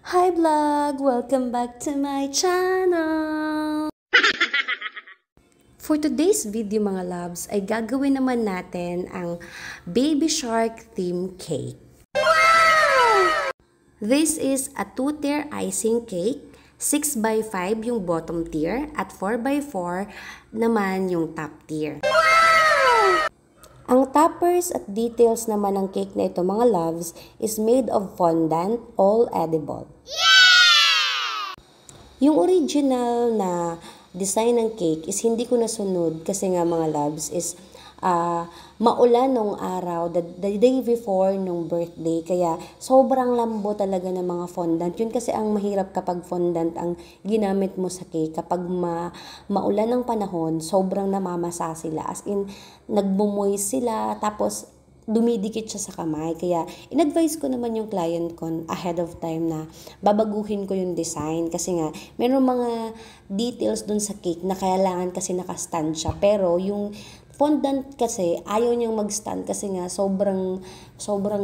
Hi vlog! Welcome back to my channel! For today's video mga loves ay gagawin naman natin ang Baby Shark theme cake. This is a 2-tier icing cake. 6x5 yung bottom tier at 4x4 naman yung top tier. Ang toppers at details naman ng cake na ito mga loves is made of fondant, all edible. Yung original na design ng cake is hindi ko nasunod kasi nga mga loves is maulan nung araw, the day before nung birthday. Kaya sobrang lambo talaga ng mga fondant. Yun kasi ang mahirap kapag fondant ang ginamit mo sa cake. Kapag maulan ng panahon, sobrang namamasa sila. As in, nagbumoy sila. Tapos, dumidikit siya sa kamay. Kaya, in-advise ko naman yung client ko ahead of time na babaguhin ko yung design. Kasi nga, meron mga details dun sa cake na kailangan kasi nakastand siya. Pero, yung fondant kasi, ayaw niyang mag-stand kasi nga sobrang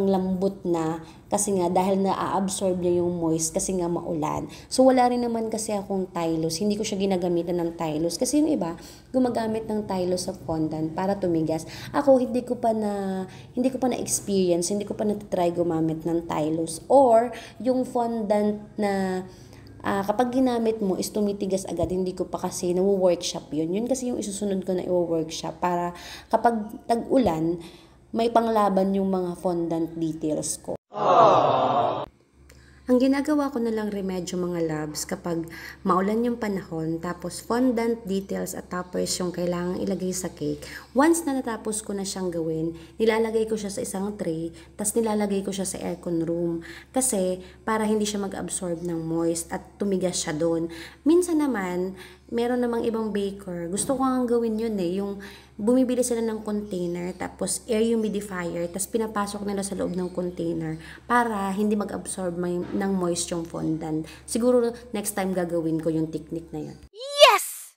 lambot na kasi nga dahil na-absorb niya yung moist kasi nga maulan. So wala rin naman kasi akong Tylose, hindi ko siya ginagamitan ng Tylose kasi yung iba gumagamit ng Tylose sa fondant para tumigas. Ako hindi ko pa na-experience, hindi ko pa na-try gumamit ng Tylose or yung fondant na kapag ginamit mo is tumitigas agad, hindi ko pa kasi na-workshop yun. Yun kasi yung isusunod ko na i-workshop para kapag tag-ulan, may panglaban yung mga fondant details ko. Ang ginagawa ko na lang remedyo mga loves kapag maulan yung panahon tapos fondant details at toppers yung kailangang ilagay sa cake. Once na natapos ko na siyang gawin, nilalagay ko siya sa isang tray tapos nilalagay ko siya sa aircon room kasi para hindi siya mag-absorb ng moist at tumigas siya doon. Minsan naman, meron namang ibang baker, gusto ko nga gawin yun yung bumibili sila ng container tapos air humidifier tapos pinapasok nila sa loob ng container para hindi mag-absorb ng moist yung fondant. Siguro next time gagawin ko yung technique na yun. Yes!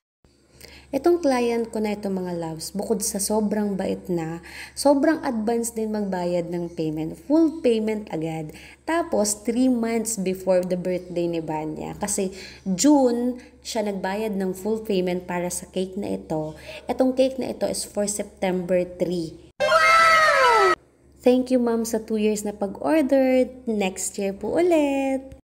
Itong client ko na ito mga loves, bukod sa sobrang bait na, sobrang advance din magbayad ng payment. Full payment agad. Tapos 3 months before the birthday ni Vanya. Kasi June, siya nagbayad ng full payment para sa cake na ito. Itong cake na ito is for September 3. Thank you ma'am sa 2 years na pag-order. Next year po ulit.